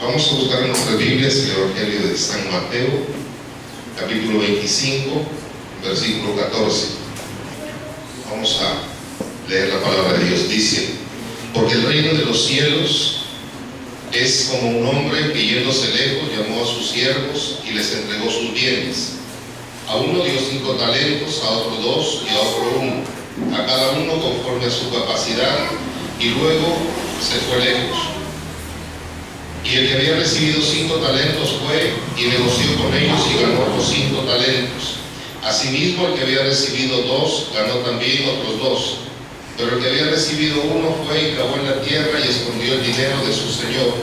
Vamos a buscar en nuestras Biblias el Evangelio de San Mateo, capítulo 25, versículo 14. Vamos a leer la palabra de Dios. Dice: porque el reino de los cielos es como un hombre que, yéndose lejos, llamó a sus siervos y les entregó sus bienes. A uno dio 5 talentos, a otro 2 y a otro 1, a cada uno conforme a su capacidad, y luego se fue lejos. Y el que había recibido 5 talentos fue y negoció con ellos y ganó otros 5 talentos. Asimismo, el que había recibido 2 ganó también otros 2. Pero el que había recibido 1 fue y cavó en la tierra y escondió el dinero de su señor.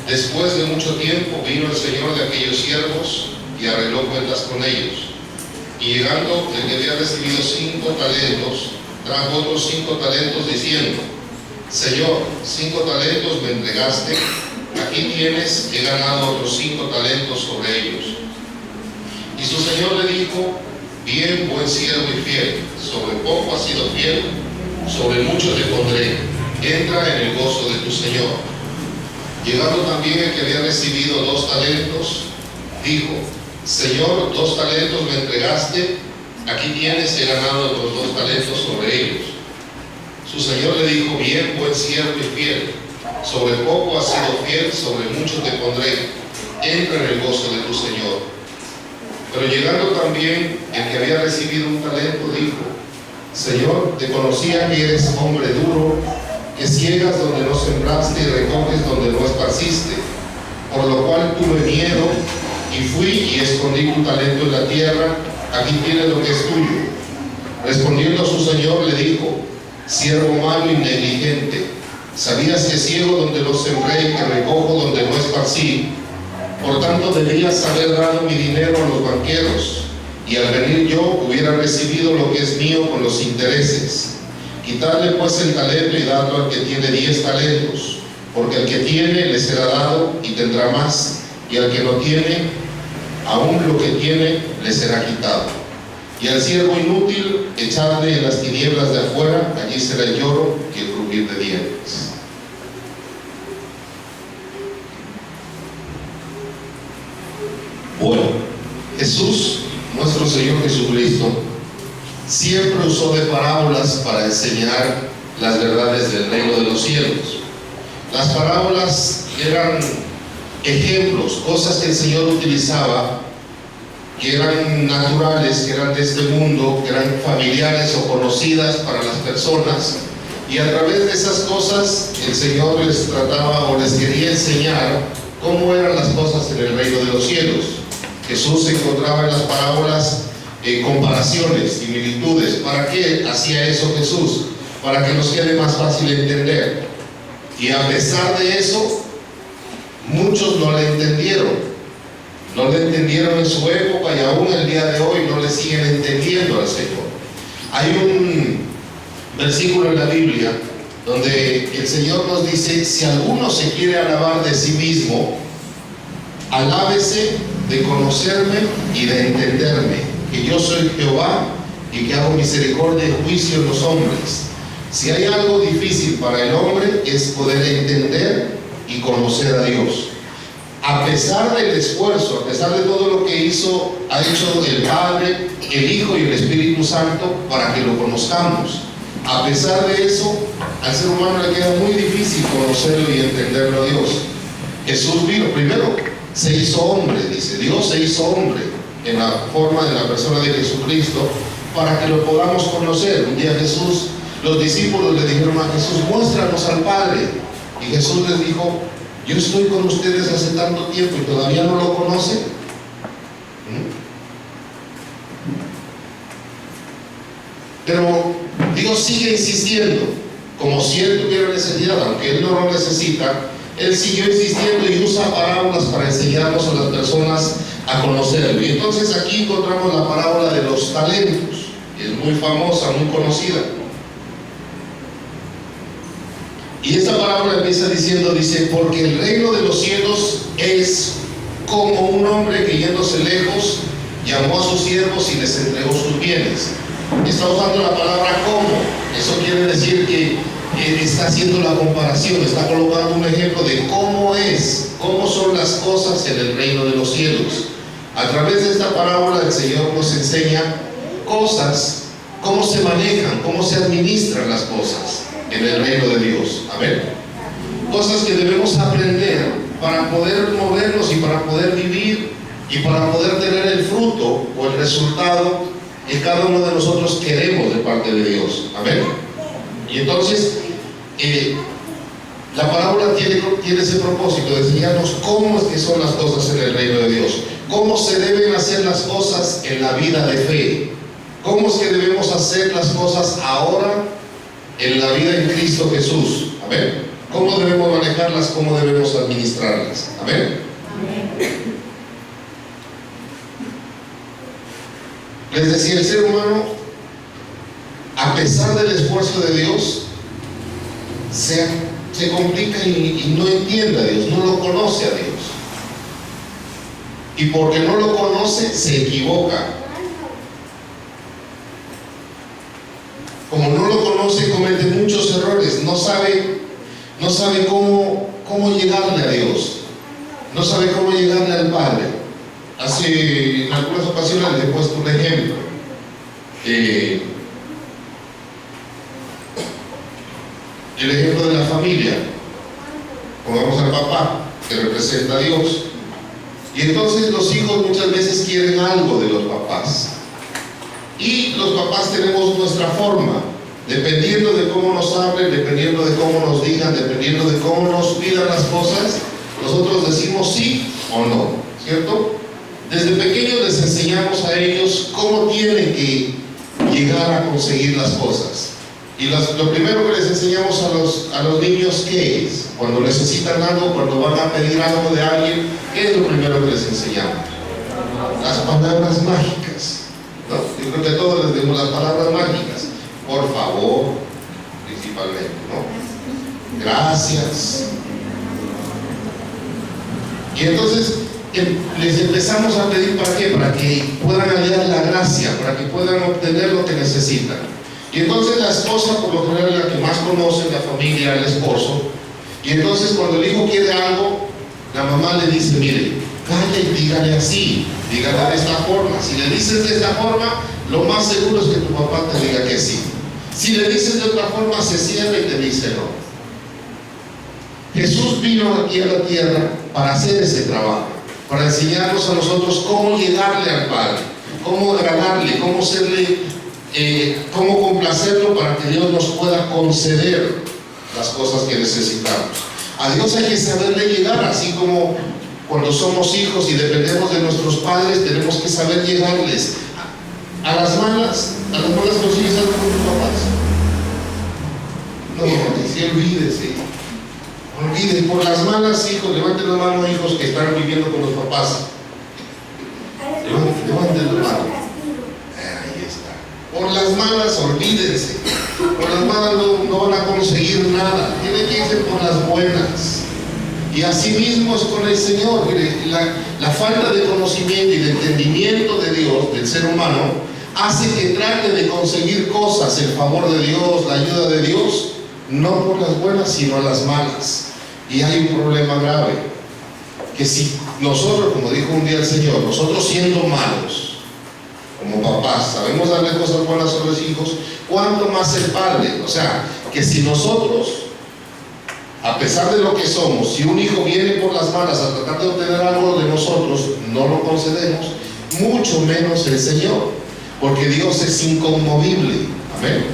Después de mucho tiempo vino el señor de aquellos siervos y arregló cuentas con ellos. Y llegando el que había recibido 5 talentos, trajo otros 5 talentos diciendo: Señor, 5 talentos me entregaste, aquí tienes, he ganado otros 5 talentos sobre ellos. Y su señor le dijo: bien, buen siervo y fiel, sobre poco has sido fiel, sobre mucho te pondré, entra en el gozo de tu señor. Llegando también el que había recibido 2 talentos, dijo: Señor, 2 talentos me entregaste, aquí tienes, he ganado otros 2 talentos sobre ellos. Su señor le dijo: bien, buen siervo y fiel, sobre poco has sido fiel, sobre mucho te pondré, entra en el gozo de tu señor. Pero llegando también el que había recibido 1 talento, dijo: Señor, te conocía que eres hombre duro, que ciegas donde no sembraste y recoges donde no esparciste, por lo cual tuve miedo y fui y escondí tu talento en la tierra, aquí tienes lo que es tuyo. Respondiendo a su señor le dijo: siervo malo y negligente, sabías que ciego donde no sembré y que recojo donde no esparcí. Por tanto debías haber dado mi dinero a los banqueros, y al venir yo hubiera recibido lo que es mío con los intereses. Quitadle pues el talento y dadlo al que tiene 10 talentos, porque al que tiene le será dado y tendrá más, y al que no tiene, aún lo que tiene le será quitado. Y al siervo inútil echadle en las tinieblas de afuera, allí será el lloro y el crujir de dientes. Bueno, Jesús, nuestro Señor Jesucristo, siempre usó de parábolas para enseñar las verdades del reino de los cielos. Las parábolas eran ejemplos, cosas que el Señor utilizaba, que eran naturales, que eran de este mundo, que eran familiares o conocidas para las personas, y a través de esas cosas el Señor les trataba o les quería enseñar cómo eran las cosas en el reino de los cielos. Jesús encontraba en las parábolas comparaciones, similitudes. ¿Para qué hacía eso Jesús? Para que nos quede más fácil entender. Y a pesar de eso, muchos no le entendieron. No le entendieron en su época y aún el día de hoy no le siguen entendiendo al Señor. Hay un versículo en la Biblia donde el Señor nos dice: si alguno se quiere alabar de sí mismo, alábese de conocerme y de entenderme, que yo soy Jehová y que hago misericordia y juicio en los hombres. Si hay algo difícil para el hombre es poder entender y conocer a Dios. A pesar del esfuerzo, a pesar de todo lo que ha hecho el Padre, el Hijo y el Espíritu Santo para que lo conozcamos, a pesar de eso, al ser humano le queda muy difícil conocerlo y entenderlo a Dios. Jesús vino primero, se hizo hombre, dice, Dios se hizo hombre en la forma de la persona de Jesucristo para que lo podamos conocer. Un día los discípulos le dijeron a Jesús: muéstranos al Padre. Y Jesús les dijo: yo estoy con ustedes hace tanto tiempo y todavía no lo conocen. Pero Dios sigue insistiendo, como si Él tuviera necesidad, aunque Él no lo necesita. Él siguió insistiendo y usa parábolas para enseñarnos a las personas a conocerlo. Y entonces aquí encontramos la parábola de los talentos, que es muy famosa, muy conocida. Y esta parábola empieza diciendo, porque el reino de los cielos es como un hombre que, yéndose lejos, llamó a sus siervos y les entregó sus bienes. Está usando la palabra como. Eso quiere decir que está haciendo la comparación, está colocando un ejemplo de cómo son las cosas en el reino de los cielos. A través de esta parábola el Señor nos enseña cosas, cómo se manejan, cómo se administran las cosas en el reino de Dios. Amén. Cosas que debemos aprender para poder movernos y para poder vivir y para poder tener el fruto o el resultado que cada uno de nosotros queremos de parte de Dios. Amén. Y entonces la parábola tiene ese propósito de enseñarnos cómo es que son las cosas en el reino de Dios, cómo se deben hacer las cosas en la vida de fe, cómo es que debemos hacer las cosas ahora en la vida en Cristo Jesús. Amén. Cómo debemos manejarlas, cómo debemos administrarlas. Amén. Les decía, el ser humano, a pesar del esfuerzo de Dios, se complica y no entiende a Dios, no lo conoce a Dios. Y porque no lo conoce, se equivoca. Como no lo conoce, comete muchos errores, no sabe cómo llegarle a Dios, no sabe cómo llegarle al Padre. En algunas ocasiones les he puesto un ejemplo. El ejemplo de la familia. Pongamos al papá, que representa a Dios. Y entonces los hijos muchas veces quieren algo de los papás. Y los papás tenemos nuestra forma, dependiendo de cómo nos hablen, dependiendo de cómo nos digan, dependiendo de cómo nos pidan las cosas, nosotros decimos sí o no, ¿cierto? Desde pequeños les enseñamos a ellos cómo tienen que llegar a conseguir las cosas. Y lo primero que les enseñamos a los niños, ¿qué es? Cuando necesitan algo, cuando van a pedir algo de alguien, ¿qué es lo primero que les enseñamos? Las palabras mágicas, ¿no? Yo creo que a todos les demos las palabras mágicas. Por favor, principalmente, ¿no? Gracias. Y entonces les empezamos a pedir, ¿para qué? Para que puedan hallar la gracia, para que puedan obtener lo que necesitan. Y entonces la esposa, por lo general, es la que más conoce la familia, el esposo. Y entonces cuando el hijo quiere algo, la mamá le dice, mire, calla y dígale así, dígale de esta forma. Si le dices de esta forma, lo más seguro es que tu papá te diga que sí. Si le dices de otra forma, se cierra y te dice no. Jesús vino aquí a la tierra para hacer ese trabajo, para enseñarnos a nosotros cómo llegarle al Padre, cómo agradarle, cómo complacerlo para que Dios nos pueda conceder las cosas que necesitamos. A Dios hay que saberle llegar, así como cuando somos hijos y dependemos de nuestros padres, tenemos que saber llegarles. A las malas consigues algo con tus papás. No, sí, olvídese, por las malas, hijos, levanten la mano, hijos que están viviendo con los papás. Levanten la mano. Por las malas, olvídense. Por las malas no van a conseguir nada. Tienen que irse por las buenas. Y así mismo es con el Señor. La falta de conocimiento y de entendimiento de Dios, del ser humano, hace que trate de conseguir cosas, el favor de Dios, la ayuda de Dios, no por las buenas, sino a las malas. Y hay un problema grave. Que si nosotros, como dijo un día el Señor, nosotros siendo malos, como papás, sabemos darle cosas buenas a los hijos, ¿cuánto más el Padre? O sea, que si nosotros, a pesar de lo que somos, si un hijo viene por las malas a tratar de obtener algo de nosotros, no lo concedemos, mucho menos el Señor, porque Dios es inconmovible. Amén.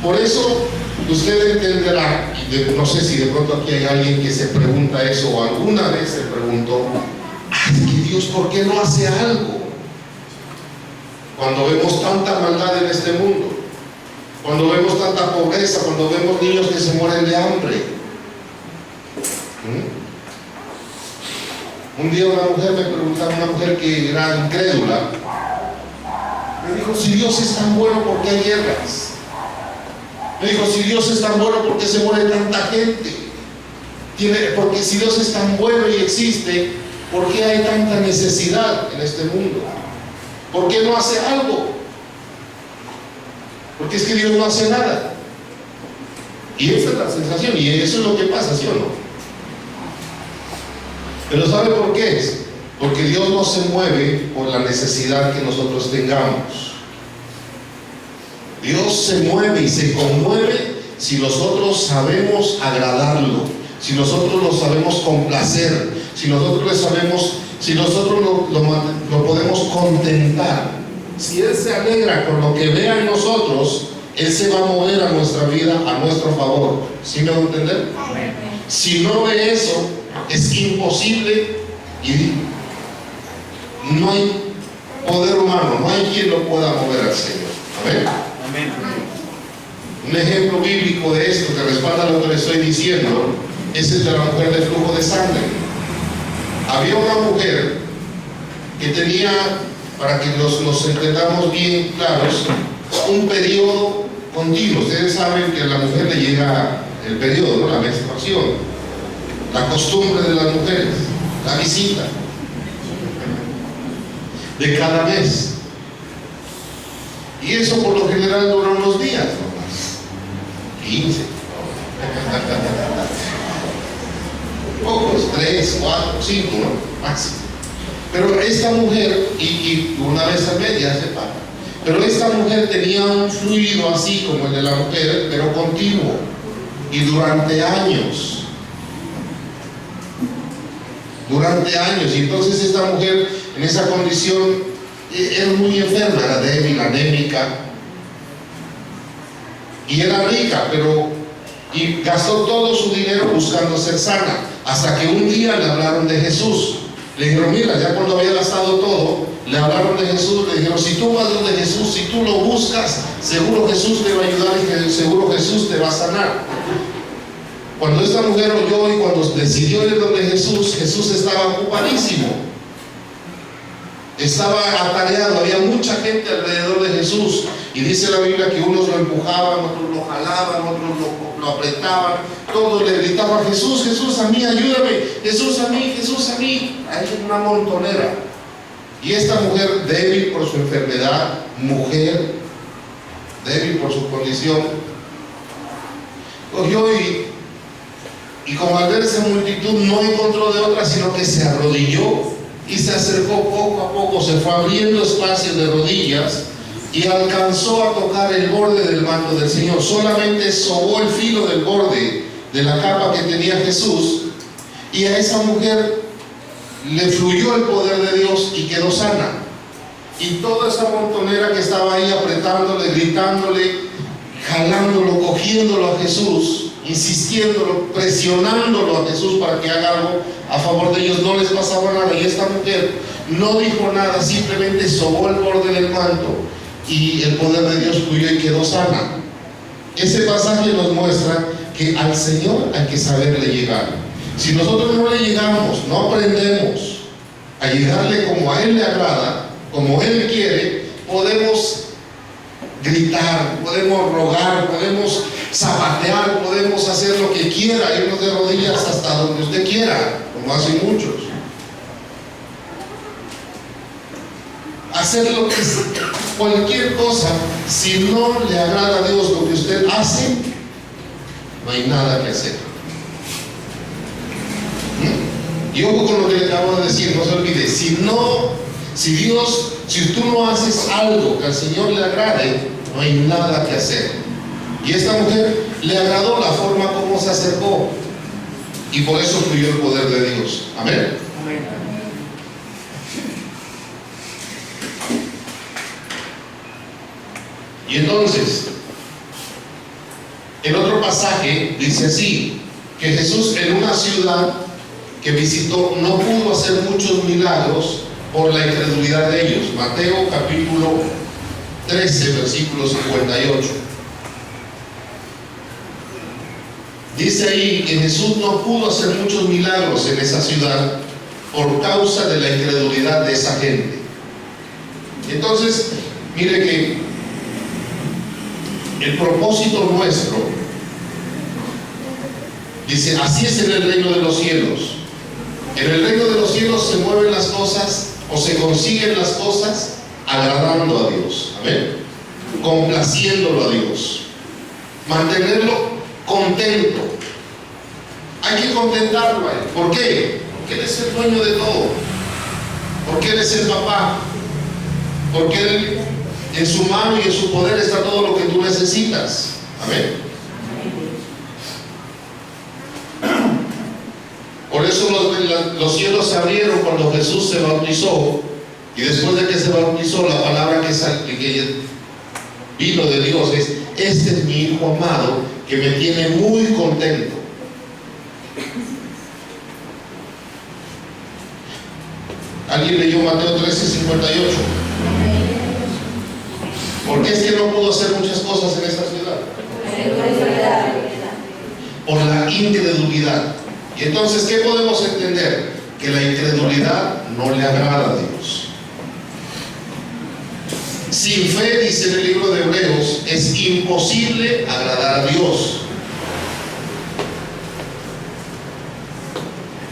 Por eso, usted entenderá, no sé si de pronto aquí hay alguien que se pregunta eso, o alguna vez se preguntó, ay, que Dios, ¿por qué no hace algo? Cuando vemos tanta maldad en este mundo, cuando vemos tanta pobreza, cuando vemos niños que se mueren de hambre. Un día una mujer me preguntaba, una mujer que era incrédula, me dijo, si Dios es tan bueno, ¿por qué hay guerras? Me dijo, si Dios es tan bueno, ¿por qué se muere tanta gente? Porque si Dios es tan bueno y existe, ¿por qué hay tanta necesidad en este mundo? ¿Por qué no hace algo? Porque es que Dios no hace nada. Y esa es la sensación, y eso es lo que pasa, ¿sí o no? Pero ¿sabe por qué es? Porque Dios no se mueve por la necesidad que nosotros tengamos. Dios se mueve y se conmueve si nosotros sabemos agradarlo, si nosotros lo sabemos complacer, si nosotros lo podemos contentar. Si Él se alegra con lo que vea en nosotros, Él se va a mover a nuestra vida a nuestro favor. ¿Sí me va a entender? Si no ve eso, es imposible y no hay poder humano, no hay quien lo pueda mover al Señor. Amén. Amén. Un ejemplo bíblico de esto que respalda lo que le estoy diciendo es el de la mujer de flujo de sangre. Había una mujer que tenía, para que nos entendamos bien claros, un periodo continuo. Ustedes saben que a la mujer le llega el periodo, ¿no? La menstruación, la costumbre de las mujeres, la visita de cada mes. Y eso por lo general dura unos días nomás, 15, pocos, 3, 4, 5, ¿no? Máximo. Pero esta mujer, y una vez al mes ya se para, pero esta mujer tenía un fluido así como el de la mujer, pero continuo, y durante años. Y entonces esta mujer en esa condición era muy enferma, era débil, anémica, y era rica, y gastó todo su dinero buscando ser sana, hasta que un día le hablaron de Jesús. Le dijeron, mira, ya cuando había gastado todo, le hablaron de Jesús, le dijeron, si tú vas donde Jesús, si tú lo buscas, seguro Jesús te va a ayudar y seguro Jesús te va a sanar. Cuando esta mujer oyó y cuando decidió ir donde Jesús, Jesús estaba ocupadísimo. Estaba atareado, había mucha gente alrededor de Jesús. Y dice la Biblia que unos lo empujaban, otros lo jalaban, otros lo apretaban. Todos le gritaban, Jesús, Jesús, a mí, ayúdame. Jesús, a mí, Jesús, a mí. Hay una montonera. Y esta mujer, débil por su enfermedad, mujer, débil por su condición, cogió y como al ver esa multitud no encontró de otra sino que se arrodilló y se acercó poco a poco, se fue abriendo espacio de rodillas y alcanzó a tocar el borde del manto del Señor. Solamente sobó el filo del borde de la capa que tenía Jesús, y a esa mujer le fluyó el poder de Dios y quedó sana. Y toda esa montonera que estaba ahí apretándole, gritándole, jalándolo, cogiéndolo a Jesús, insistiéndolo, presionándolo a Jesús para que haga algo a favor de ellos, no les pasaba nada. Y esta mujer no dijo nada, simplemente sobó el borde del manto y el poder de Dios fluyó y quedó sana. Ese pasaje nos muestra que al Señor hay que saberle llegar. Si nosotros no le llegamos, no aprendemos a llegarle como a Él le agrada, como Él quiere, podemos gritar, podemos rogar, podemos zapatear, podemos hacer lo que quiera, irnos de rodillas hasta donde usted quiera, como hacen muchos. Hacer lo que es cualquier cosa, si no le agrada a Dios lo que usted hace, no hay nada que hacer. Y ojo con lo que le acabo de decir, no se olvide, si tú no haces algo que al Señor le agrade, no hay nada que hacer. Y esta mujer le agradó la forma como se acercó, y por eso fluyó el poder de Dios. Amén. Amén. Y entonces, el otro pasaje dice así, que Jesús en una ciudad que visitó no pudo hacer muchos milagros por la incredulidad de ellos. Mateo capítulo 13, versículo 58. Dice ahí que Jesús no pudo hacer muchos milagros en esa ciudad por causa de la incredulidad de esa gente. Entonces, mire que el propósito nuestro, dice, así es en el reino de los cielos. En el reino de los cielos se mueven las cosas o se consiguen las cosas agradando a Dios. Amén. Complaciéndolo a Dios. Mantenerlo contento. Hay que contentarlo a Él. ¿Por qué? Porque Él es el dueño de todo. Porque Él es el papá. Porque Él, en su mano y en su poder está todo lo que tú necesitas. Amén. Por eso los cielos se abrieron cuando Jesús se bautizó. Y después de que se bautizó, la palabra que vino de Dios es: este es mi Hijo amado, que me tiene muy contento. ¿Alguien leyó Mateo 13:58? ¿Por qué es que no pudo hacer muchas cosas en esta ciudad? Por la incredulidad. Y entonces, ¿qué podemos entender? Que la incredulidad no le agrada a Dios. Sin fe, dice en el libro de Hebreos, es imposible agradar a Dios.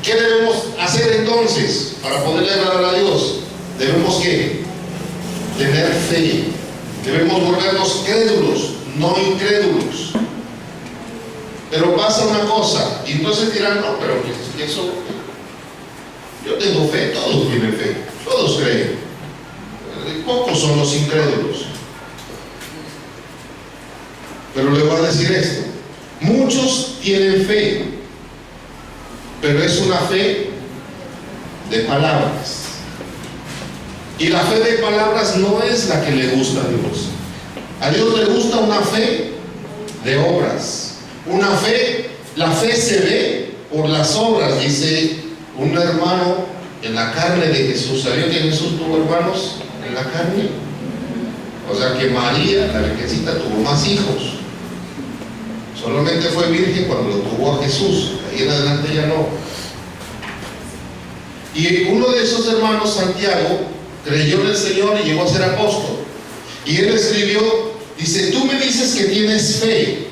¿Qué debemos hacer entonces para poderle agradar a Dios? Debemos ¿qué? Tener fe. Debemos volvernos crédulos, no incrédulos. Pero pasa una cosa, y entonces dirán: no, pero eso, yo tengo fe, todos tienen fe, todos creen. Pocos son los incrédulos. Pero le voy a decir esto: muchos tienen fe, pero es una fe de palabras. Y la fe de palabras no es la que le gusta a Dios. A Dios le gusta una fe de obras. Una fe, la fe se ve por las obras. Dice un hermano en la carne de Jesús. ¿Sabía que Jesús tuvo hermanos en la carne? O sea que María, la Virgencita, tuvo más hijos. Solamente fue virgen cuando lo tuvo a Jesús. Ahí en adelante ya no. Y uno de esos hermanos, Santiago, creyó en el Señor y llegó a ser apóstol. Y él escribió, dice: tú me dices que tienes fe,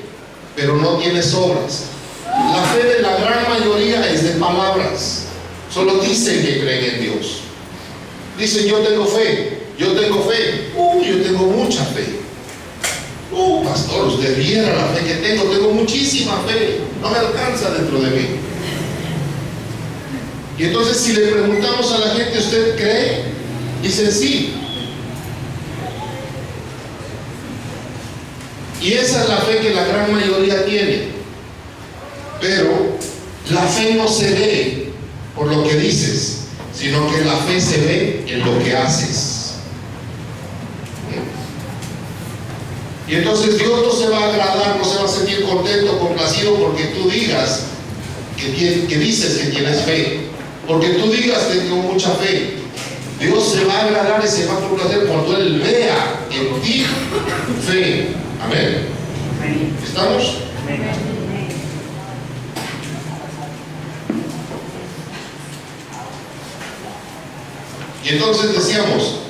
pero no tienes obras. La fe de la gran mayoría es de palabras. Solo dicen que creen en Dios. Dicen: yo tengo fe, yo tengo fe. Yo tengo mucha fe. Pastor, usted viera la fe que tengo muchísima fe. No me alcanza dentro de mí. Y entonces, si le preguntamos a la gente: ¿usted cree? Dicen: sí. Y esa es la fe que la gran mayoría tiene. Pero la fe no se ve por lo que dices, sino que la fe se ve en lo que haces. Y entonces Dios no se va a agradar, no se va a sentir contento, complacido porque tú digas que dices que tienes fe, porque tú digas que tengo mucha fe. Dios se va a agradar y se va a complacer cuando Él vea en ti fe. Amén. ¿Estamos? Y entonces decíamos,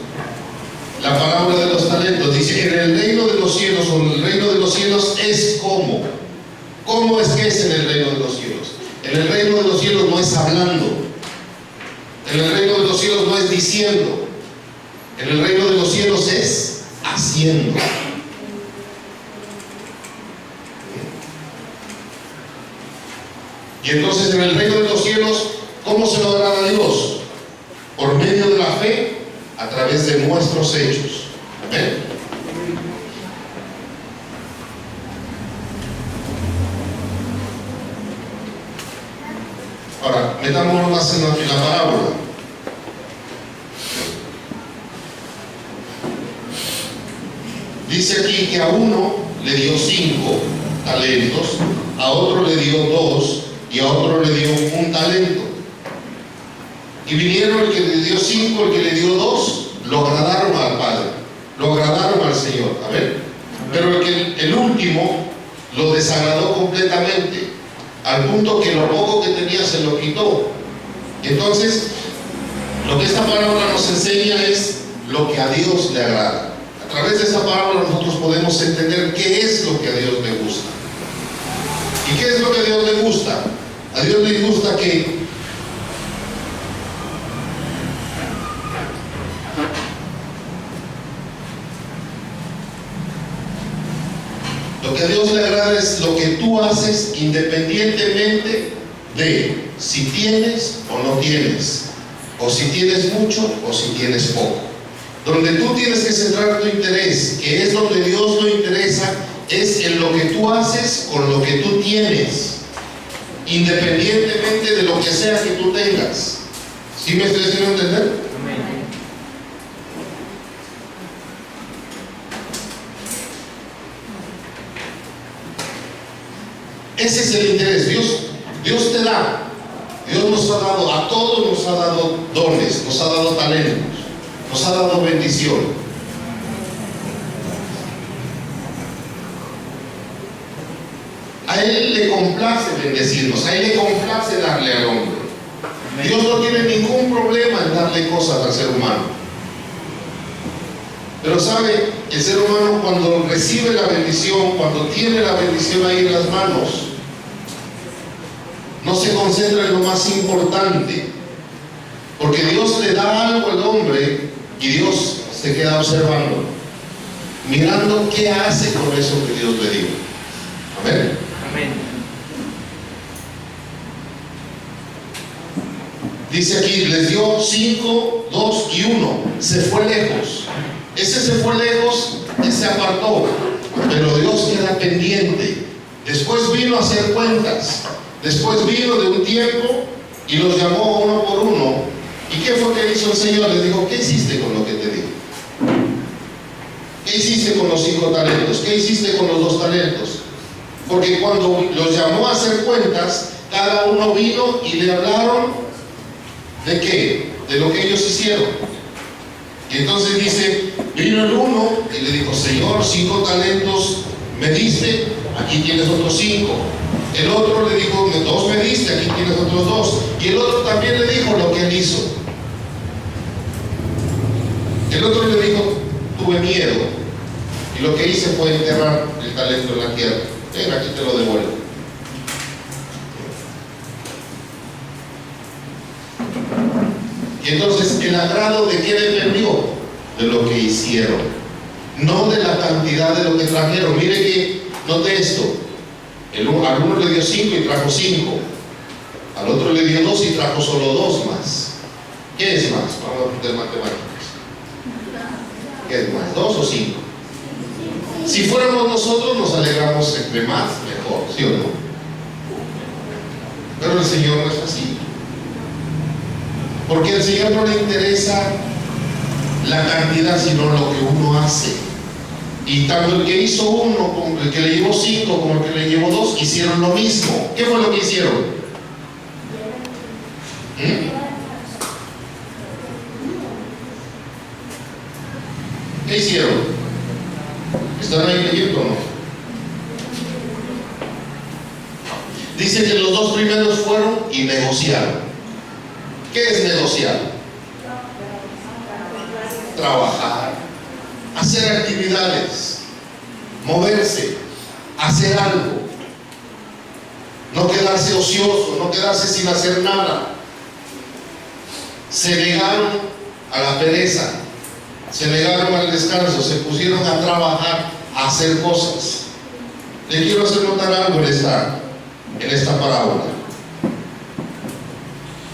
la parábola de los talentos dice: en el reino de los cielos, o en el reino de los cielos es como. ¿Cómo es que es en el reino de los cielos? En el reino de los cielos no es hablando. En el reino de los cielos no es diciendo. En el reino de los cielos es haciendo. Y entonces en el reino de los cielos, ¿cómo se lo agrada a Dios? Por medio de la fe, a través de nuestros hechos. Amén. Ahora, metámonos más en la parábola. Dice aquí que a uno le dio 5 talentos, a otro le dio 2 y a otro le dio 1 talento. Y vinieron el que le dio 5, el que le dio 2, lo agradaron al Padre, lo agradaron al Señor. Amén. Pero el último lo desagradó completamente, al punto que lo poco que tenía se lo quitó. Entonces, lo que esta parábola nos enseña es lo que a Dios le agrada. A través de esta parábola nosotros podemos entender qué es lo que a Dios le gusta. ¿Y qué es lo que a Dios le gusta? A Dios le gusta que Lo que a Dios le agrada es lo que tú haces independientemente de si tienes o no tienes, o si tienes mucho o si tienes poco. Donde tú tienes que centrar tu interés, que es donde Dios lo interesa, es en lo que tú haces con lo que tú tienes, independientemente de lo que sea que tú tengas. ¿Sí me estoy haciendo entender? Amén. Ese es el interés. Dios te da. Dios nos ha dado, a todos nos ha dado dones, nos ha dado talentos, nos ha dado bendición. A Él le complace bendecirnos, a Él le complace darle al hombre. Dios no tiene ningún problema en darle cosas al ser humano. Pero sabe, el ser humano cuando recibe la bendición, cuando tiene la bendición ahí en las manos, no se concentra en lo más importante, porque Dios le da algo al hombre y Dios se queda observando, mirando qué hace con eso que Dios le dio. Amén. Amén. Dice aquí, les dio 5, 2 y 1. Se fue lejos. Ese se fue lejos, ese se apartó, pero Dios queda pendiente. Después vino a hacer cuentas. Después vino de un tiempo y los llamó uno por uno. ¿Y qué fue que hizo el Señor? Les dijo, ¿qué hiciste con lo que te di? ¿Qué hiciste con los 5 talentos? ¿Qué hiciste con los 2 talentos? Porque cuando los llamó a hacer cuentas, cada uno vino y le hablaron ¿de qué? De lo que ellos hicieron. Y entonces dice, vino el uno y le dijo, Señor, 5 talentos me diste, aquí tienes otros 5. El otro le dijo, 2 me diste, aquí tienes otros 2. Y el otro también le dijo lo que él hizo. El otro le dijo, tuve miedo, y lo que hice fue enterrar el talento en la tierra. Ven, aquí te lo devuelvo. Y entonces, ¿el agrado de qué dependió? De lo que hicieron, no de la cantidad de lo que trajeron. Mire que, note esto, al uno le dio 5 y trajo 5, al otro le dio 2 y trajo solo 2 más. ¿Qué es más? Vamos a aprender matemáticas. ¿Qué es más? ¿2 o 5? Si fuéramos nosotros, nos alegramos entre más, mejor, ¿sí o no? Pero el Señor no es así. Porque al Señor no le interesa la cantidad, sino lo que uno hace. Y tanto el que hizo 1 como el que le llevó 5 como el que le llevó 2 hicieron lo mismo. ¿Qué fue lo que hicieron? ¿Qué hicieron? ¿Están ahí leyendo o no? Dice que los 2 primeros fueron y negociaron. ¿Qué es negociar? Trabajar, hacer actividades, moverse, hacer algo, no quedarse ocioso, no quedarse sin hacer nada. Se negaron a la pereza, se negaron al descanso, se pusieron a trabajar, a hacer cosas. Le quiero hacer notar algo en esta parábola.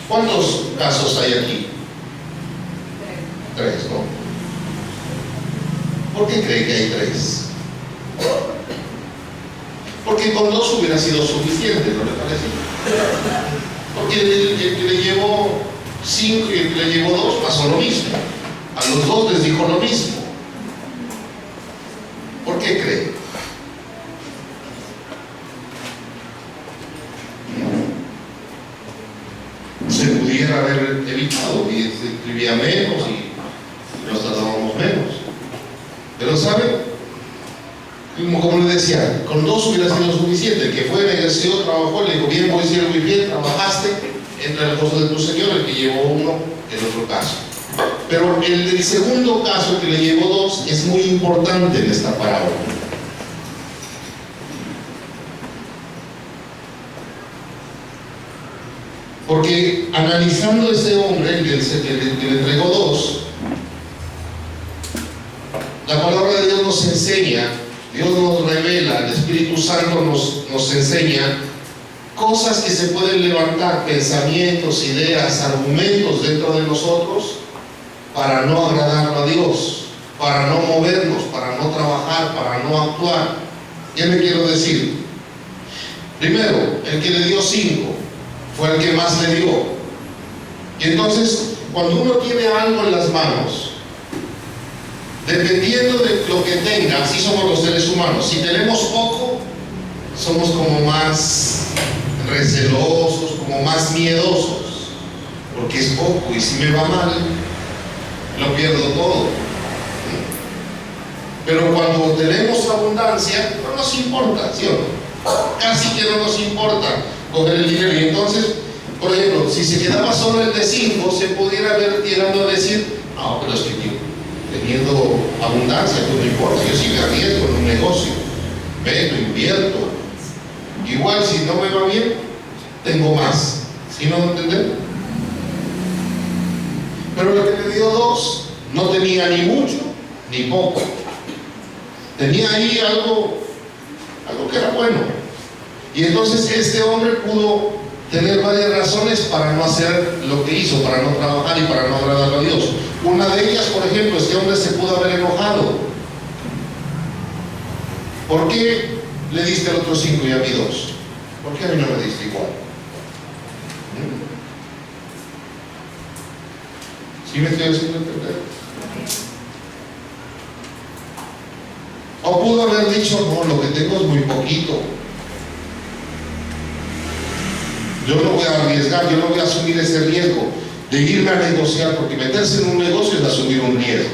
¿Cuántos casos hay aquí? 3, ¿no? ¿Por qué cree que hay 3? Porque con 2 hubiera sido suficiente, ¿no le parece? Porque el que le llevó 5 y el que le llevó 2 pasó lo mismo. A los 2 les dijo lo mismo. ¿Por qué cree? Se pudiera haber evitado y se escribía menos y nos tratábamos menos. Pero ¿saben? Como le decía, con 2 hubiera sido suficiente. El que fue, negoció, trabajó, le dijo, bien, voy a decir muy bien, trabajaste, entra el gozo de tu Señor. El que llevó 1, el otro caso. Pero el segundo caso, el que le llevó 2, es muy importante en esta parábola. Porque analizando ese hombre, el que le entregó 2, la palabra de Dios nos enseña Dios nos revela, el Espíritu Santo nos enseña cosas que se pueden levantar, pensamientos, ideas, argumentos dentro de nosotros para no agradar a Dios, para no movernos, para no trabajar, para no actuar. ¿Qué le quiero decir? Primero, el que le dio 5 fue el que más le dio. Y entonces, cuando uno tiene algo en las manos, dependiendo de lo que tenga, así somos los seres humanos. Si tenemos poco, somos como más recelosos, como más miedosos, porque es poco y si me va mal, lo pierdo todo. Pero cuando tenemos abundancia, no nos importa, ¿sí o no? Casi que no nos importa coger el dinero. Y entonces, por ejemplo, si se quedaba solo el de 5, se pudiera ver llegando a decir, no, pero es que yo, teniendo abundancia, pues no importa, yo sí me arriesgo en un negocio, vendo, invierto. Igual si no me va bien, tengo más. ¿Sí no me entienden? Pero el que le dio 2 no tenía ni mucho ni poco. Tenía ahí algo que era bueno. Y entonces este hombre pudo tener varias razones para no hacer lo que hizo, para no trabajar y para no agradar a Dios. Una de ellas, por ejemplo, este hombre se pudo haber enojado. ¿Por qué le diste al otro 5 y a mí 2? ¿Por qué a mí no me diste igual? ¿Sí me estoy haciendo entender? O pudo haber dicho, no, lo que tengo es muy poquito. Yo no voy a arriesgar, yo no voy a asumir ese riesgo de irme a negociar, porque meterse en un negocio es asumir un riesgo.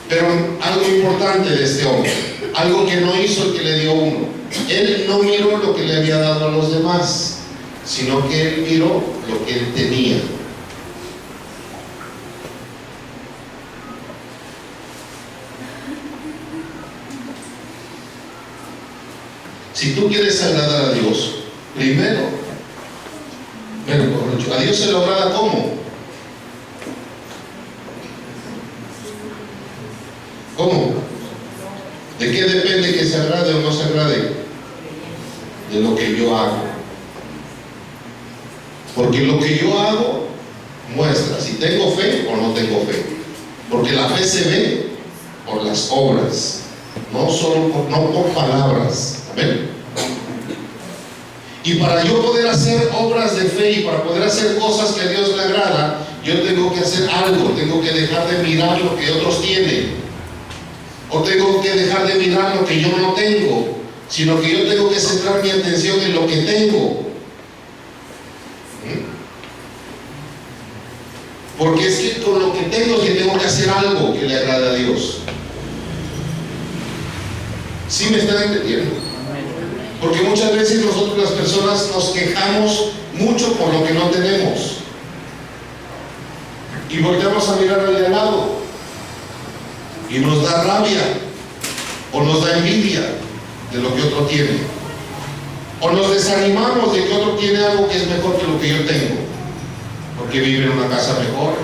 Pero algo importante de este hombre, algo que no hizo el que le dio 1, él no miró lo que le había dado a los demás, sino que él miró lo que él tenía. Si tú quieres agradar a Dios, primero, a Dios se lo agrada ¿cómo? ¿Cómo? ¿De qué depende que se agrade o no se agrade? De lo que yo hago. Porque lo que yo hago muestra si tengo fe o no tengo fe. Porque la fe se ve por las obras, no por palabras. Amén. Y para yo poder hacer obras de fe y para poder hacer cosas que a Dios le agrada, yo tengo que hacer algo, tengo que dejar de mirar lo que otros tienen, o tengo que dejar de mirar lo que yo no tengo, sino que yo tengo que centrar mi atención en lo que tengo. Porque es que con lo que tengo es que tengo que hacer algo que le agrade a Dios. ¿Sí me están entendiendo? Porque muchas veces nosotros las personas nos quejamos mucho por lo que no tenemos y volteamos a mirar al de al lado y nos da rabia o nos da envidia de lo que otro tiene, o nos desanimamos de que otro tiene algo que es mejor que lo que yo tengo, porque vive en una casa mejor,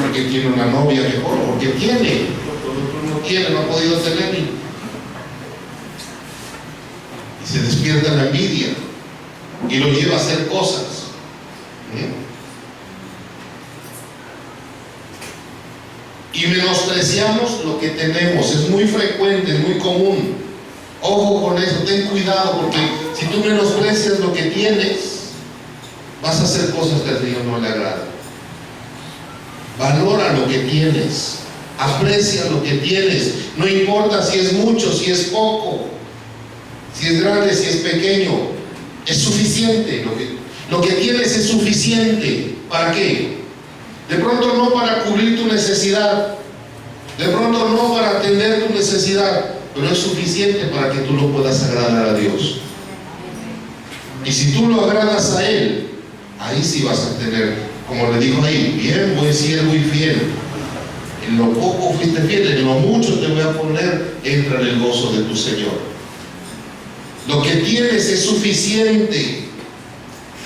porque tiene una novia mejor, porque tiene, porque otro no tiene, no ha podido tener ni. Se despierta la envidia y lo lleva a hacer cosas. Y menospreciamos lo que tenemos. Es muy frecuente, es muy común. Ojo con eso, ten cuidado, porque si tú menosprecias lo que tienes, vas a hacer cosas que al Señor no le agradan. Valora lo que tienes, aprecia lo que tienes, no importa si es mucho, si es poco, si es grande, si es pequeño, es suficiente. Lo que tienes es suficiente. ¿Para qué? De pronto no para cubrir tu necesidad, de pronto no para atender tu necesidad, pero es suficiente para que tú lo puedas agradar a Dios. Y si tú lo agradas a Él, ahí sí vas a tener, como le dijo ahí, bien, buen siervo y fiel. En lo poco fuiste fiel, en lo mucho te voy a poner, entra en el gozo de tu Señor. Lo que tienes es suficiente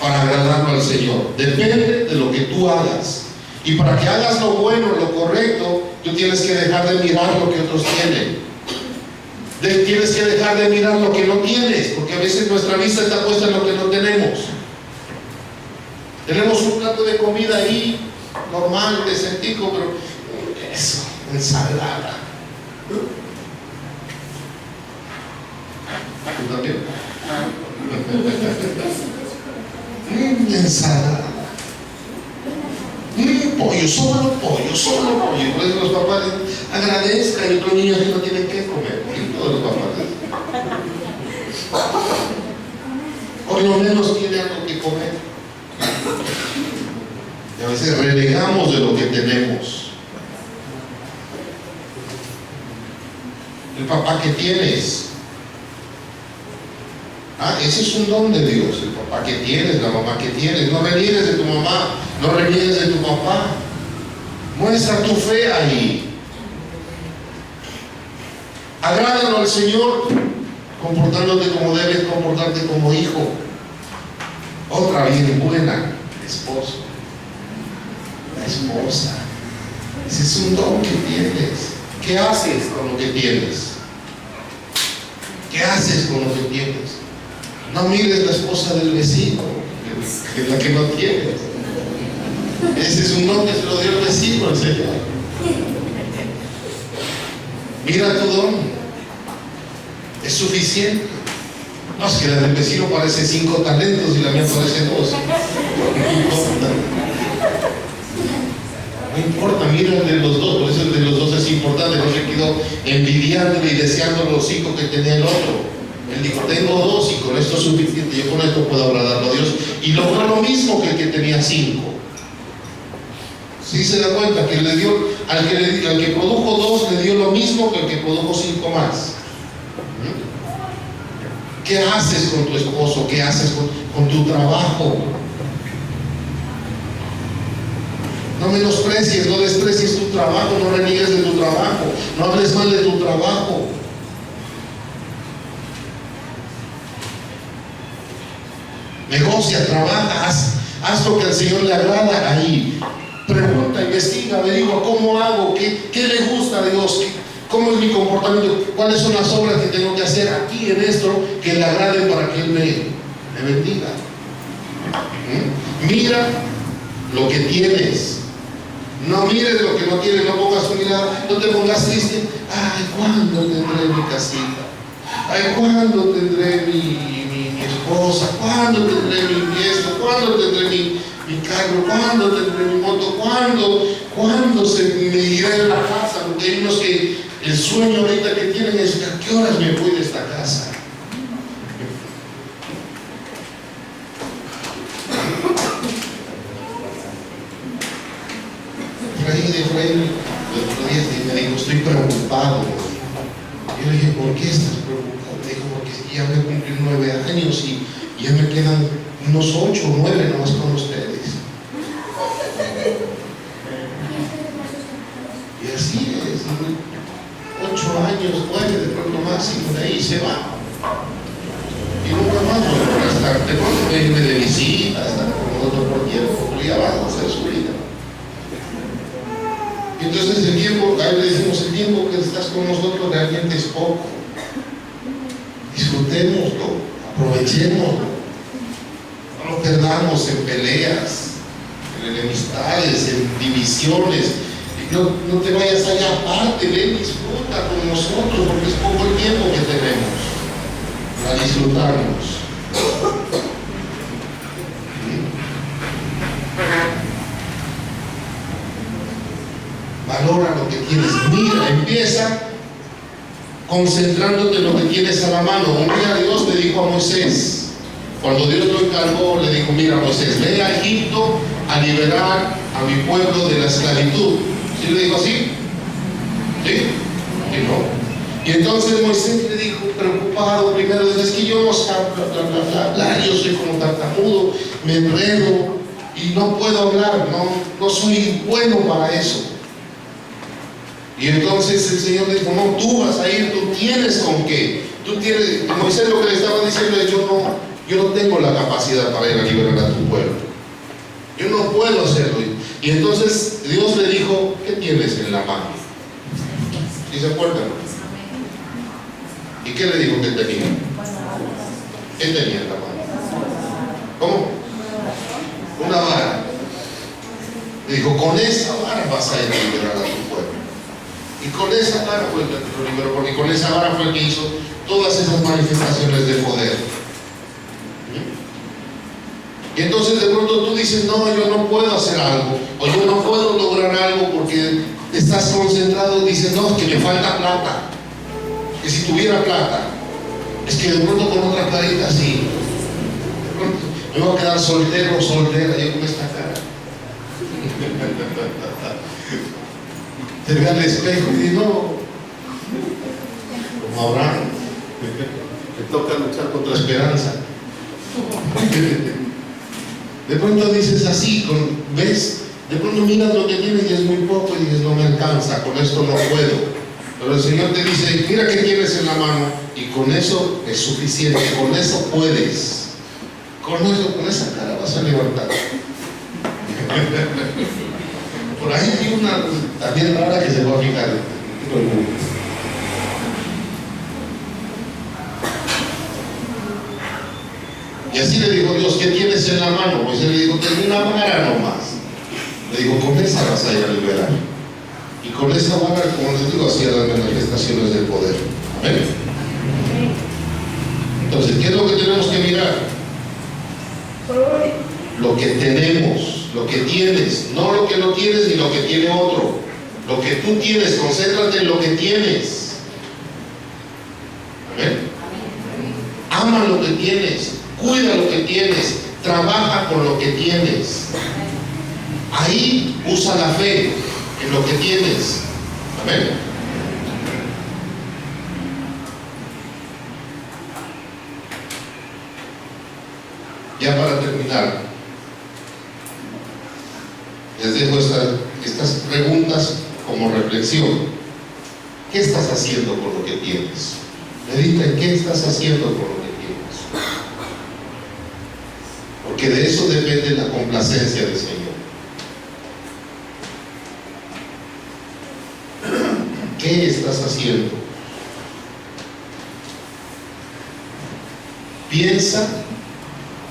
para agradarlo al Señor. Depende de lo que tú hagas. Y para que hagas lo bueno, lo correcto, tú tienes que dejar de mirar lo que otros tienen. Tienes que dejar de mirar lo que no tienes, porque a veces nuestra vista está puesta en lo que no tenemos. Tenemos un plato de comida ahí, normal, decentico, pero eso, ensalada. ¿Tú también? Ensalada. Pollo, solo pollo. Por eso los papás agradezcan, y otros niños que no tienen que comer. Y todos los papás. Por lo menos tiene algo que comer. Y a veces renegamos de lo que tenemos. El papá que tienes. Ese es un don de Dios, el papá que tienes, la mamá que tienes. No reniegues de tu mamá, no reniegues de tu papá. Muestra tu fe ahí. Agrádalo al Señor, comportándote como debes comportarte como hijo. Otra bien buena, esposo. La esposa. Ese es un don que tienes. ¿Qué haces con lo que tienes? ¿Qué haces con lo que tienes? No mires la esposa del vecino, que es la que no tienes. Ese es un don que se lo dio el vecino, el Señor. Mira tu don. Es suficiente. No, es que la del vecino parece 5 talentos y la mía parece 2. No importa, mira el de los dos. Por eso el de los dos es importante. No se quedó envidiándole y deseando los 5 que tenía el otro. Él dijo, tengo 2 y con esto es suficiente, yo con esto puedo agradarlo a Dios. Y logró lo mismo que el que tenía 5. ¿Sí se da cuenta? Que le dio, al que produjo 2 le dio lo mismo que el que produjo 5 más. ¿Qué haces con tu esposo? ¿Qué haces con tu trabajo? No menosprecies, no desprecies tu trabajo, no reniegues de tu trabajo, no hables mal de tu trabajo. Negocia, trabaja, haz lo que al Señor le agrada ahí. Pregunta, investiga, averigua cómo hago, qué le gusta a Dios, cómo es mi comportamiento, cuáles son las obras que tengo que hacer aquí en esto que le agrade para que Él me bendiga. Mira lo que tienes. No mires lo que no tienes, no pongas tu mirada, no te pongas triste. Ay, ¿cuándo tendré mi casita? Ay, ¿cuándo tendré mi esposa? ¿Cuándo tendré mi fiesta? ¿Cuándo tendré mi carro? ¿Cuándo tendré mi moto? ¿Cuándo se me irá en la casa? Porque hay unos que el sueño ahorita que tienen es ¿a qué horas me voy de esta casa? Efraín, el otro día me dijo, estoy preocupado. Yo le dije, ¿por qué estás preocupado? Me dijo, porque ya voy a cumplir 9 años y ya me quedan unos 8 o 9 nomás con ustedes. Y así es, 8 años, 9 de pronto máximo, de ahí se va. Y nunca más voy a estar, de pronto me irme de visita, estar con otro por tiempo, pero ya va a hacer su vida. Entonces el tiempo, ahí le decimos, el tiempo que estás con nosotros realmente es poco. Disfrutémoslo, aprovechémoslo. No lo perdamos en peleas, en enemistades, en divisiones. No te vayas allá aparte, ven, disfruta con nosotros, porque es poco el tiempo que tenemos para disfrutarnos. Valora lo que tienes. Mira, empieza concentrándote en lo que tienes a la mano. Un día Dios le dijo a Moisés, cuando Dios lo encargó, le dijo, mira Moisés, ve a Egipto a liberar a mi pueblo de la esclavitud. ¿Sí le dijo así? ¿Sí? ¿Y no? Y entonces Moisés le dijo, preocupado, primero, dice, es que yo no sé hablar, yo soy como tartamudo, me enredo y no puedo hablar, no soy bueno para eso. Y entonces el Señor le dijo, no, tú vas a ir, tú tienes con qué. Tú tienes, Moisés lo que le estaba diciendo es, yo no tengo la capacidad para ir a liberar a tu pueblo. Yo no puedo hacerlo. Y entonces Dios le dijo, ¿qué tienes en la mano? ¿Sí se acuerdan? ¿Y qué le dijo que tenía? ¿Qué tenía en la mano? ¿Cómo? Una vara. Le dijo, con esa vara vas a liberar a tu pueblo. Y con esa vara fue el que lo liberó, porque con esa vara fue el que hizo todas esas manifestaciones de poder. Y entonces de pronto tú dices, no, yo no puedo hacer algo, o yo no puedo lograr algo porque estás concentrado, dices, no, es que me falta plata. Que si tuviera plata, es que de pronto con otra carita así, de pronto me voy a quedar soltero o soltera, yo con esta cara. Te ve al espejo y dice, no, como Abraham, te toca luchar contra esperanza. De pronto dices así, ¿ves? De pronto miras lo que tienes y es muy poco y dices, no me alcanza, con esto no puedo. Pero el Señor te dice, mira qué tienes en la mano y con eso es suficiente, con eso puedes. Con eso, con esa cara vas a levantar. Por ahí hay una también rara que se va a fijar. Y así le dijo Dios, ¿qué tienes en la mano? Pues él le dijo, tengo una vara nomás. Le dijo, con esa vas a ir a liberar. Y con esa vara, como les digo, hacía las manifestaciones del poder. Amén. Entonces, ¿qué es lo que tenemos que mirar? Lo que tenemos, lo que tienes, no lo que no tienes ni lo que tiene otro. Lo que tú tienes, concéntrate en lo que tienes. Amén. Ama lo que tienes, cuida lo que tienes, trabaja con lo que tienes. Ahí usa la fe en lo que tienes. Amén. Ya para terminar, les dejo estas preguntas como reflexión. ¿Qué estás haciendo con lo que tienes? Medita en qué estás haciendo con lo que tienes. Porque de eso depende la complacencia del Señor. ¿Qué estás haciendo? Piensa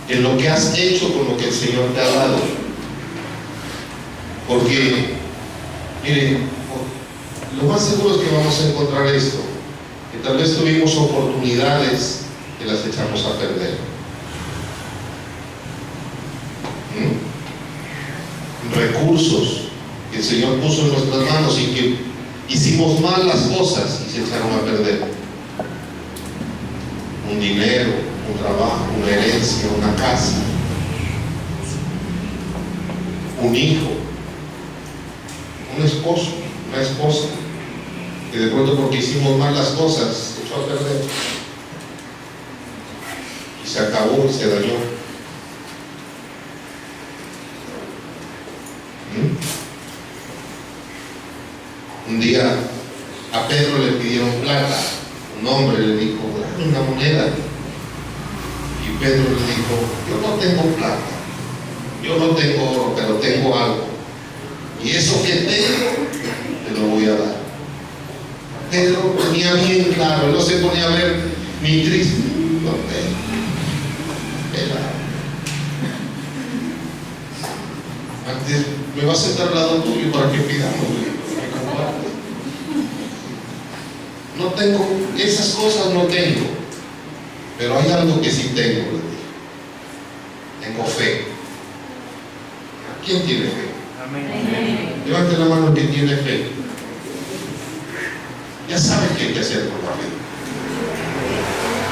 en lo que has hecho con lo que el Señor te ha dado. Porque, miren, lo más seguro es que vamos a encontrar esto, que tal vez tuvimos oportunidades que las echamos a perder. Recursos que el Señor puso en nuestras manos y que hicimos mal las cosas y se echaron a perder. Un dinero, un trabajo, una herencia, una casa, un hijo, un esposo, una esposa, que de pronto porque hicimos mal las cosas se echó a perder y se acabó y se dañó. Un día a Pedro le pidieron plata, un hombre le dijo, dame una moneda. Y Pedro le dijo, yo no tengo plata, yo no tengo oro, pero tengo algo. Y eso que tengo, te lo voy a dar. Pedro tenía bien claro, él no se ponía a ver ni triste, no antes me vas a sentar al lado tuyo para que pidamos, no tengo, esas cosas no tengo, pero hay algo que sí tengo, tengo fe. ¿Quién tiene fe? Amén. Levante la mano que tiene fe. Ya sabe qué hay que hacer por la fe.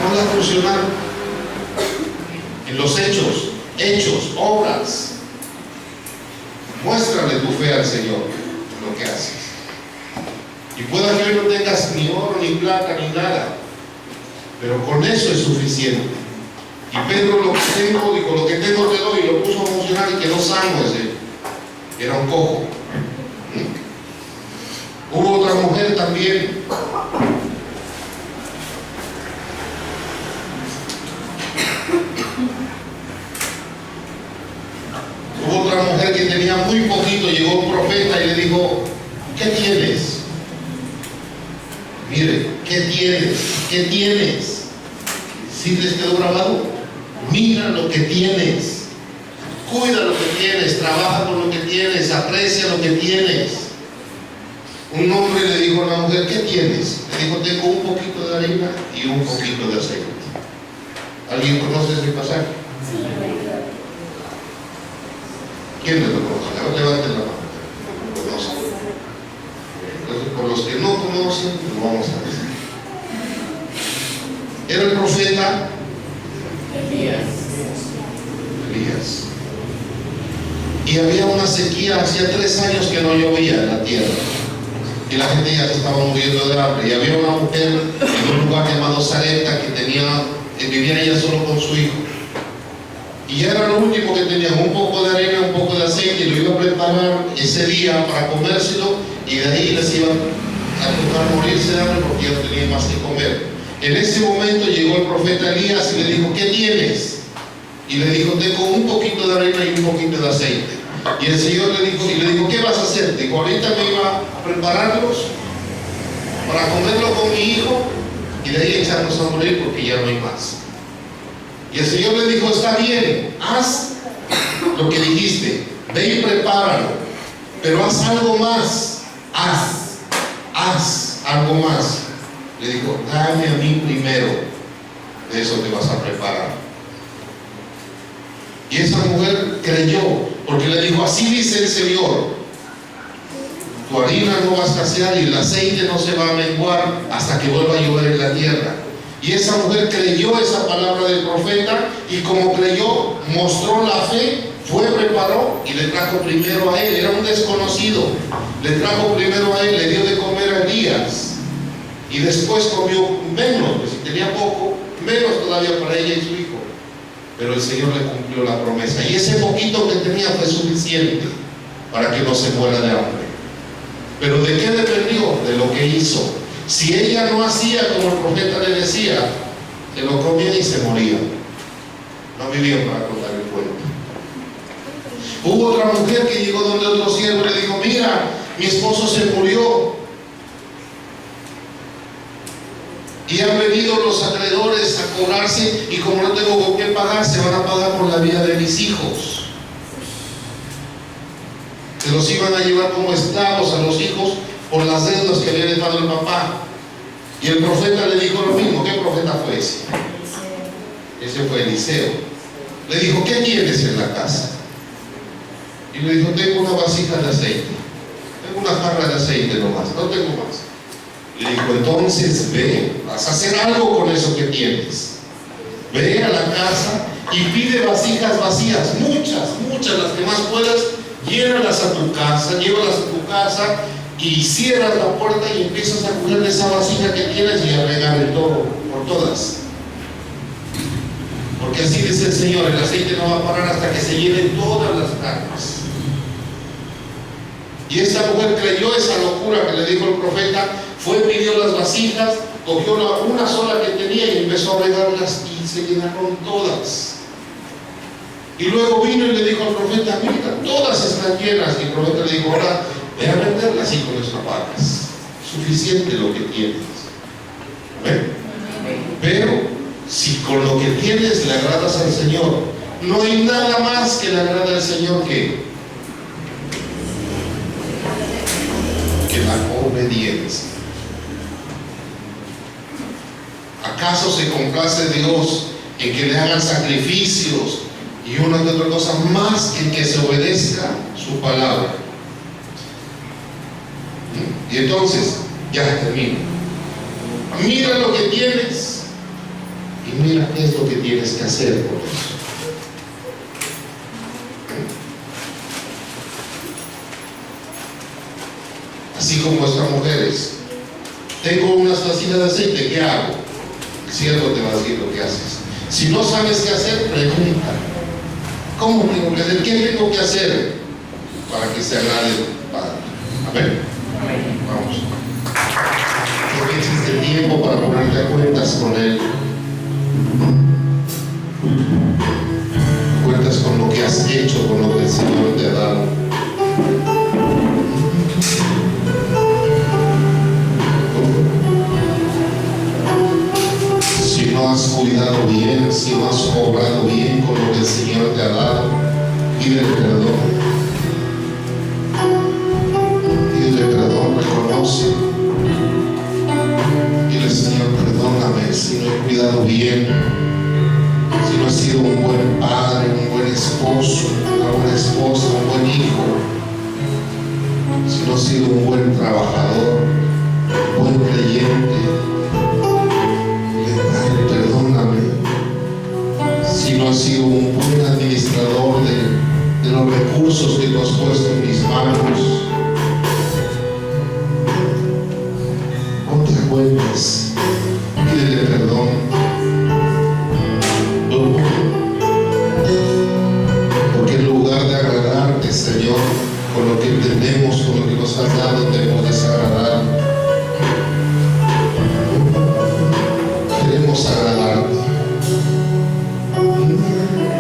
Vamos a funcionar en los hechos, obras. Muéstrale tu fe al Señor en lo que haces. Y pueda que hoy no tengas ni oro, ni plata, ni nada, pero con eso es suficiente. Y Pedro, lo que tengo, dijo, lo que tengo te doy, y lo puso a funcionar y quedó sano ese. Era un cojo. Hubo otra mujer también. Hubo otra mujer que tenía muy poquito, llegó un profeta y le dijo, ¿qué tienes? Mire, ¿qué tienes? ¿Qué tienes? ¿Sí les quedó grabado? Mira lo que tienes. Cuida lo que tienes, trabaja con lo que tienes, aprecia lo que tienes. Un hombre le dijo a la mujer, ¿qué tienes? Le dijo, tengo un poquito de harina y un poquito de aceite. ¿Alguien conoce ese pasaje? ¿Quién lo conoce? A ver, levanten la mano. ¿Conocen? Entonces, por los que no conocen, lo vamos a decir. Era el profeta Elías. Y había una sequía, hacía 3 años que no llovía en la tierra. Y la gente ya se estaba muriendo de hambre. Y había una mujer en un lugar llamado Sarepta que vivía ella solo con su hijo. Y ya era lo último que tenían, un poco de arena, un poco de aceite, y lo iba a preparar ese día para comérselo, y de ahí les iban a tocar morirse de hambre porque ya no tenían más que comer. En ese momento llegó el profeta Elías y le dijo, ¿qué tienes? Y le dijo, tengo un poquito de arena y un poquito de aceite. Y el Señor le dijo, ¿qué vas a hacer? Dijo, ahorita me iba a prepararlos para comerlo con mi hijo y de ahí echarnos a morir porque ya no hay más. Y el Señor le dijo, está bien, haz lo que dijiste, ve y prepáralo, pero haz algo más, haz algo más. Le dijo, dame a mí primero, de eso te vas a preparar. Y esa mujer creyó, porque le dijo, así dice el Señor, tu harina no va a escasear y el aceite no se va a menguar hasta que vuelva a llover en la tierra. Y esa mujer creyó esa palabra del profeta, y como creyó, mostró la fe, fue, preparó y le trajo primero a él. Era un desconocido, le trajo primero a él, le dio de comer a Elías, y después comió menos, pues si tenía poco, menos todavía para ella y su hijo. Pero el Señor le cumplió la promesa, y ese poquito que tenía fue suficiente para que no se muera de hambre. Pero ¿de qué dependió? De lo que hizo. Si ella no hacía como el profeta le decía, se lo comía y se moría. No vivían para contar el cuento. Hubo otra mujer que llegó donde otro siervo y le dijo, mira, mi esposo se murió y han venido los acreedores a cobrarse, y como no tengo con qué pagar, se van a pagar por la vida de mis hijos. Se los iban a llevar como esclavos a los hijos por las deudas que había dejado el papá. Y el profeta le dijo lo mismo. ¿Qué profeta fue ese? Ese fue Eliseo. Le dijo, ¿qué tienes en la casa? Y le dijo, tengo una vasija de aceite, tengo una jarra de aceite nomás, no tengo más. Le dijo, entonces ve, vas a hacer algo con eso que tienes. Ve a la casa y pide vasijas vacías, muchas, las que más puedas, llévalas a tu casa, y cierras la puerta y empiezas a coger de esa vasija que tienes y a regar el todo por todas. Porque así dice el Señor, el aceite no va a parar hasta que se llenen todas las cargas. Y esta mujer creyó esa locura que le dijo el profeta, fue, pidió las vasijas, cogió una sola que tenía y empezó a regarlas y se llenaron todas. Y luego vino y le dijo al profeta, mira, todas están llenas. Y el profeta le dijo, ahora ve a venderlas y con eso pagas. Suficiente lo que tienes. ¿Ven? Pero si con lo que tienes le agradas al Señor, no hay nada más que le agrada al Señor que la obediencia. ¿Acaso se complace Dios en que le hagan sacrificios y una que otra cosa más que en que se obedezca su palabra? Y entonces, ya termino. Mira lo que tienes y mira qué es lo que tienes que hacer por eso. Así como estas mujeres, tengo unas vasijas de aceite, ¿qué hago? El siervo te va a decir lo que haces. Si no sabes qué hacer, pregunta. ¿Cómo tengo que hacer? ¿Qué tengo que hacer para que se agrade el Padre? Amén. Vamos. Porque existe tiempo para ponerte a cuentas con Él. Cuentas con lo que has hecho, con lo que el Señor te ha dado. si no has obrado bien con lo que el Señor te ha dado, pídele perdón. Pídele perdón, reconoce. Dile, Señor, perdóname si no he cuidado bien, si no he sido un buen padre, un buen esposo, una buena esposa, un buen hijo, si no he sido un buen trabajador, un buen creyente. Padre, perdóname si no he sido un buen administrador de los recursos que tú has puesto en mis manos. No te acuerdes, pídele perdón. Porque en lugar de agradarte, Señor, con lo que entendemos, con lo que nos has dado, te hemos desagradado. Queremos agradarte.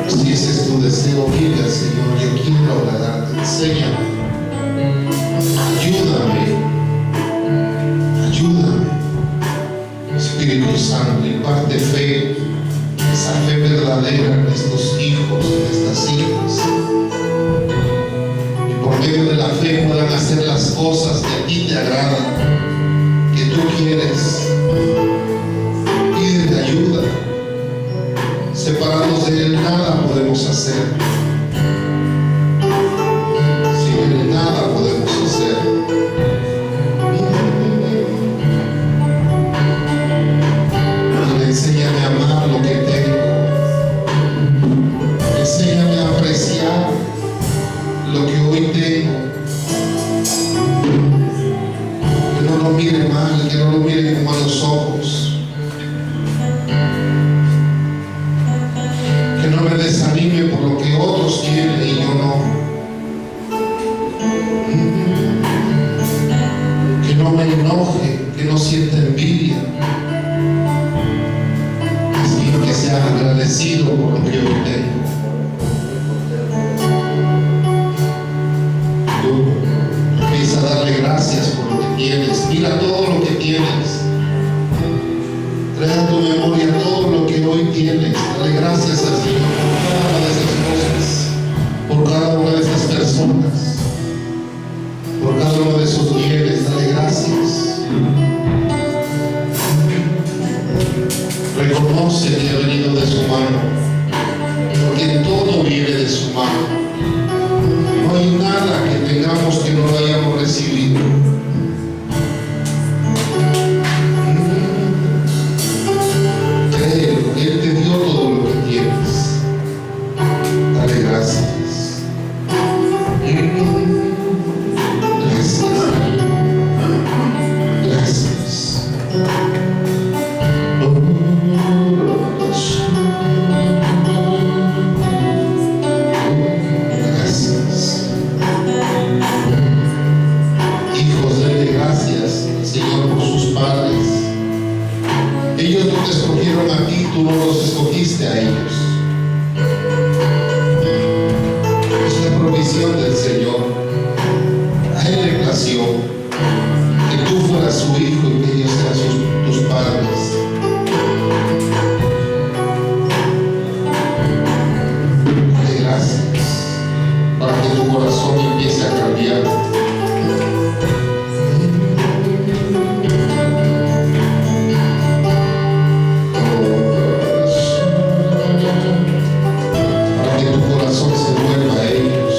Si ese es tu deseo, dile al Señor, yo quiero agradarte. Enséñame. Ayúdame. Espíritu Santo, imparte fe, esa fe verdadera en estos hijos, en estas hijas. Y por medio de la fe puedan hacer las cosas que a ti te agradan, que tú quieres. Pídele ayuda. Separados de Él nada podemos hacer. Sin Él nada podemos hacer. Enséñame a amar lo que tengo. Enséñame a apreciar lo que hoy tengo. Que no lo mire mal, que no lo mire con malos ojos. Que no me desanime por lo que otros tienen y yo no. Que no me enoje, que no sienta envidia. Que sea agradecido por lo que hoy tengo. Empieza a darle gracias por lo que tienes. Mira todo lo que tienes. Trae a tu memoria todo lo que hoy tienes. Dale gracias al Señor por cada una de esas cosas, por cada una de esas personas, por cada uno de esos bienes. Dale gracias. Reconoce que ha venido de su mano, porque todo viene de su mano. No hay nada que tengamos que no lo hayamos recibido. Créelo, Él te dio todo lo que tienes. Dale gracias. Gracias. Hijos, denle gracias al Señor por sus padres. Ellos no te escogieron a ti, tú no los escogiste a ellos. Es la provisión del Señor. A Él le plació que tú fueras su hijo y que ellos sean tus padres. Dale gracias para que tu corazón empiece a cambiar. Para que tu corazón se vuelva a ellos.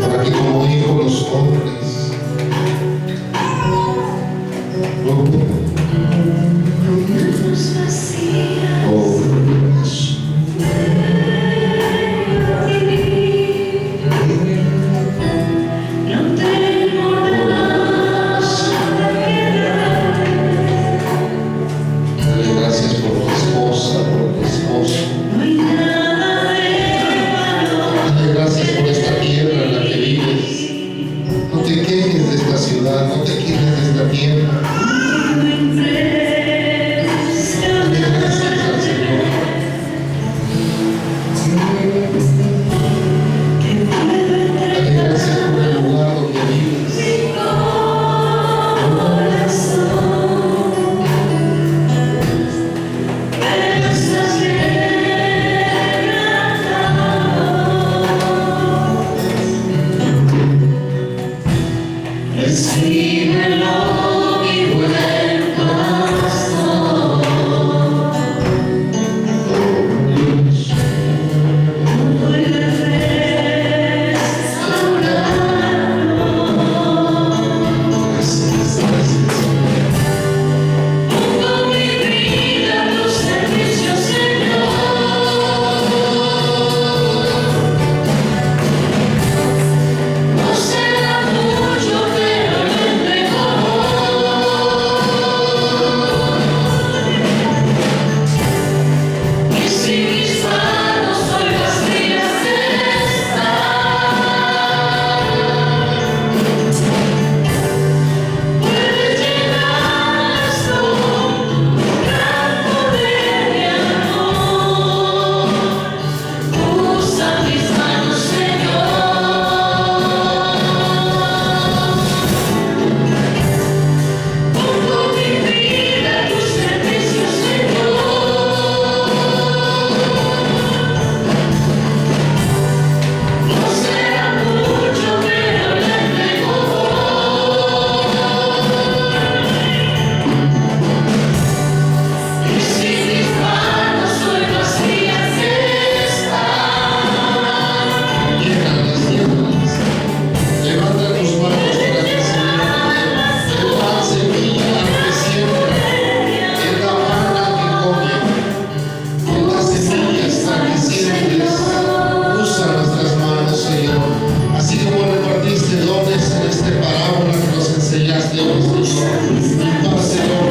Para que como hijo los honres. Dale gracias por tu esposa, por tu esposo. Dale gracias por esta tierra en la que vives. No te quejes de esta ciudad, no te quejes de esta tierra. Dale gracias al Señor. Dale gracias por el lugar donde vives. Dones en esta parábola que nos enseñaste hoy, Señor. Señor.